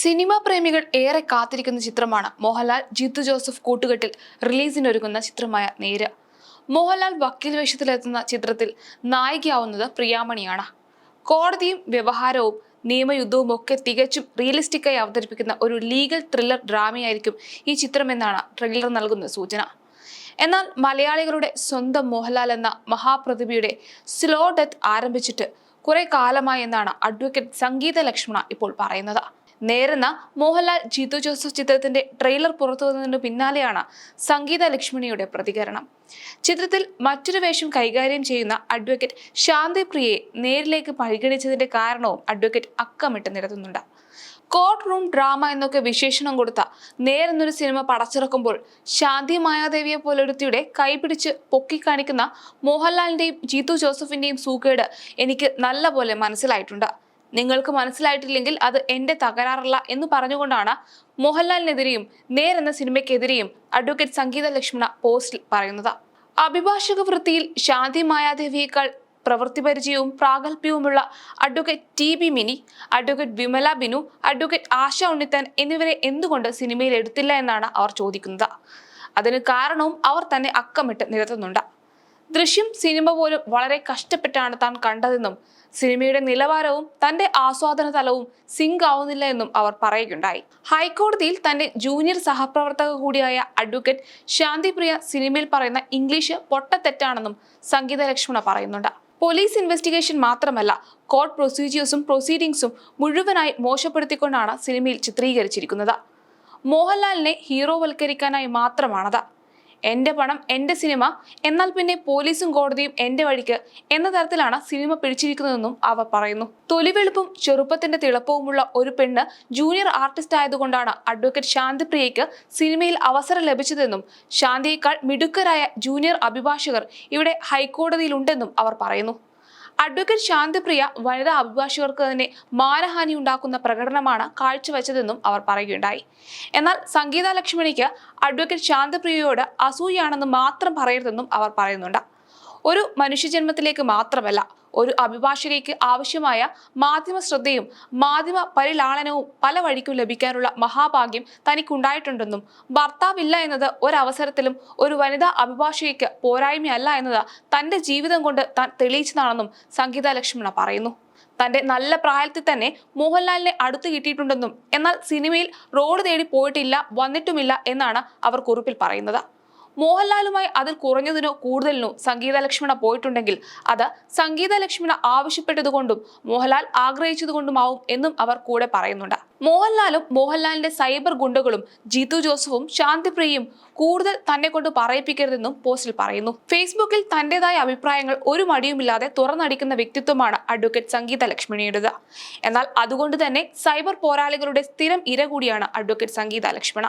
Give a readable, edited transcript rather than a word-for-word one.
Cinema പ്രേമികൾ ഏറെ കാത്തിരിക്കുന്ന ചിത്രമാണ് മോഹൻലാൽ ജിത്തു ജോസഫ് കൂട്ടുകെട്ടിൽ റിലീസിനൊരുങ്ങുന്ന ചിത്രമായ നേര്. മോഹൻലാൽ വക്കീൽ വേഷത്തിലെത്തുന്ന ചിത്രത്തിൽ നായികയാവുന്നത് പ്രിയാമണിയാണ്. കോടതിയും വ്യവഹാരവും നിയമയുദ്ധവും ഒക്കെ തികച്ചും റിയലിസ്റ്റിക്കായി അവതരിപ്പിക്കുന്ന ഒരു ലീഗൽ ത്രില്ലർ ഡ്രാമയായിരിക്കും ഈ ചിത്രമെന്നാണ് ട്രെയിലർ നൽകുന്ന സൂചന. എന്നാൽ മലയാളികളുടെ സ്വന്തം മോഹൻലാൽ എന്ന മഹാപ്രതിഭയുടെ സ്ലോ ഡെത്ത് ആരംഭിച്ചിട്ട് കുറെ കാലമായി എന്നാണ് അഡ്വക്കേറ്റ് സംഗീത ലക്ഷ്മണ ഇപ്പോൾ പറയുന്നത്. നേരെന്ന മോഹൻലാൽ ജിത്തു ജോസഫ് ചിത്രത്തിന്റെ ട്രെയിലർ പുറത്തുവന്നതിനു പിന്നാലെയാണ് സംഗീത ലക്ഷ്മണിയുടെ പ്രതികരണം. ചിത്രത്തിൽ മറ്റൊരു വേഷം കൈകാര്യം ചെയ്യുന്ന അഡ്വക്കേറ്റ് ശാന്തി പ്രിയയെ നേരിലേക്ക് പരിഗണിച്ചതിന്റെ കാരണവും അഡ്വക്കേറ്റ് അക്കമിട്ട് നിരത്തുന്നുണ്ട്. കോർട്ട് റൂം ഡ്രാമ എന്നൊക്കെ വിശേഷണം കൊടുത്ത നേരെന്നൊരു സിനിമ പടച്ചിറക്കുമ്പോൾ ശാന്തി മായാദേവിയെ പോലൊരുത്തിയുടെ കൈപിടിച്ച് പൊക്കിക്കാണിക്കുന്ന മോഹൻലാലിന്റെയും ജിത്തു ജോസഫിന്റെയും സൂക്കേട് എനിക്ക് നല്ലപോലെ മനസ്സിലായിട്ടുണ്ട്. നിങ്ങൾക്ക് മനസ്സിലായിട്ടില്ലെങ്കിൽ അത് എന്റെ തകരാറല്ല എന്ന് പറഞ്ഞുകൊണ്ടാണ് മോഹൻലാലിനെതിരെയും നേരെന്ന സിനിമയ്ക്കെതിരെയും അഡ്വക്കേറ്റ് സംഗീത ലക്ഷ്മണ പോസ്റ്റിൽ പറയുന്നത്. അഭിഭാഷക വൃത്തിയിൽ ശാന്തി മായാദേവിയേക്കാൾ പ്രവൃത്തി പരിചയവും പ്രാഗൽഭ്യവുമുള്ള advocate T B. Mini, advocate Vimala Binu, advocate Asha Unnithan എന്നിവരെ എന്തുകൊണ്ട് സിനിമയിൽ എടുത്തില്ല എന്നാണ് അവർ ചോദിക്കുന്നത്. അതിന് കാരണവും അവർ തന്നെ അക്കമിട്ട് നിരത്തുന്നുണ്ട്. ദൃശ്യം സിനിമ പോലും വളരെ കഷ്ടപ്പെട്ടാണ് താൻ കണ്ടതെന്നും സിനിമയുടെ നിലവാരവും തന്റെ ആസ്വാദന തലവും സിങ്ക് ആവുന്നില്ല എന്നും അവർ പറയുകയുണ്ടായി. ഹൈക്കോടതിയിൽ തന്റെ ജൂനിയർ സഹപ്രവർത്തക കൂടിയായ അഡ്വക്കേറ്റ് ശാന്തിപ്രിയ സിനിമയിൽ പറയുന്ന ഇംഗ്ലീഷ് പൊട്ടത്തെറ്റാണെന്നും സംഗീത ലക്ഷ്മണ പറയുന്നുണ്ട്. പോലീസ് ഇൻവെസ്റ്റിഗേഷൻ മാത്രമല്ല, കോർട്ട് പ്രൊസീഡിംഗ്സും മുഴുവനായി മോശപ്പെടുത്തിക്കൊണ്ടാണ് സിനിമയിൽ ചിത്രീകരിച്ചിരിക്കുന്നത്. മോഹൻലാലിനെ ഹീറോവൽക്കരിക്കാനായി മാത്രമാണത്. എന്റെ പണം എന്റെ സിനിമ, എന്നാൽ പിന്നെ പോലീസും കോടതിയും എന്റെ വഴിക്ക് എന്ന തരത്തിലാണ് സിനിമ പിടിച്ചിരിക്കുന്നതെന്നും അവർ പറയുന്നു. തൊലിവെളുപ്പും ചെറുപ്പത്തിന്റെ തിളപ്പവുമുള്ള ഒരു പെണ്ണ് ജൂനിയർ ആർട്ടിസ്റ്റ് ആയതുകൊണ്ടാണ് അഡ്വക്കേറ്റ് ശാന്തിപ്രിയയ്ക്ക് സിനിമയിൽ അവസരം ലഭിച്ചതെന്നും ശാന്തിയേക്കാൾ മിടുക്കരായ ജൂനിയർ അഭിഭാഷകർ ഇവിടെ ഹൈക്കോടതിയിലുണ്ടെന്നും അവർ പറയുന്നു. അഡ്വക്കേറ്റ് ശാന്തിപ്രിയ വനിതാ അഭിഭാഷകർക്ക് തന്നെ മാനഹാനി ഉണ്ടാക്കുന്ന പ്രകടനമാണ് കാഴ്ചവെച്ചതെന്നും അവർ പറയുകയുണ്ടായി. എന്നാൽ സംഗീത ലക്ഷ്മണിക്ക് അഡ്വക്കേറ്റ് ശാന്തിപ്രിയയോട് അസൂയാണെന്ന് മാത്രം പറയരുതെന്നും അവർ പറയുന്നുണ്ട്. ഒരു മനുഷ്യജന്മത്തിലേക്ക് മാത്രമല്ല, ഒരു അഭിഭാഷകയ്ക്ക് ആവശ്യമായ മാധ്യമ ശ്രദ്ധയും മാധ്യമ പരിലാളനവും പല വഴിക്കും ലഭിക്കാനുള്ള മഹാഭാഗ്യം തനിക്കുണ്ടായിട്ടുണ്ടെന്നും ഭർത്താവില്ല എന്നത് ഒരവസരത്തിലും ഒരു വനിതാ അഭിഭാഷകയ്ക്ക് പോരായ്മയല്ല എന്നത് തന്റെ ജീവിതം കൊണ്ട് താൻ തെളിയിച്ചതാണെന്നും സംഗീത ലക്ഷ്മണ പറയുന്നു. തന്റെ നല്ല പ്രായത്തിൽ തന്നെ മോഹൻലാലിനെ അടുത്ത് കിട്ടിയിട്ടുണ്ടെന്നും എന്നാൽ സിനിമയിൽ റോഡ് തേടി പോയിട്ടില്ല, വന്നിട്ടുമില്ല എന്നാണ് അവർ കുറിപ്പിൽ പറയുന്നത്. മോഹൻലാലുമായി അതിൽ കുറഞ്ഞതിനോ കൂടുതലിനോ സംഗീത ലക്ഷ്മണ പോയിട്ടുണ്ടെങ്കിൽ അത് സംഗീത ലക്ഷ്മണ ആവശ്യപ്പെട്ടതുകൊണ്ടും മോഹൻലാൽ ആഗ്രഹിച്ചതുകൊണ്ടുമാവും എന്നും അവർ കൂടെ പറയുന്നുണ്ട്. മോഹൻലാലും മോഹൻലാലിന്റെ സൈബർ ഗുണ്ടകളും ജിത്തു ജോസഫും ശാന്തിപ്രിയയും കൂടുതൽ തന്നെ കൊണ്ട് പറയിപ്പിക്കരുതെന്നും പോസ്റ്റിൽ പറയുന്നു. ഫേസ്ബുക്കിൽ തന്റേതായ അഭിപ്രായങ്ങൾ ഒരു മടിയുമില്ലാതെ തുറന്നടിക്കുന്ന വ്യക്തിത്വമാണ് അഡ്വക്കേറ്റ് സംഗീത ലക്ഷ്മണിയുടേത്. എന്നാൽ അതുകൊണ്ട് തന്നെ സൈബർ പോരാളികളുടെ സ്ഥിരം ഇര കൂടിയാണ് അഡ്വക്കേറ്റ് സംഗീത ലക്ഷ്മണ.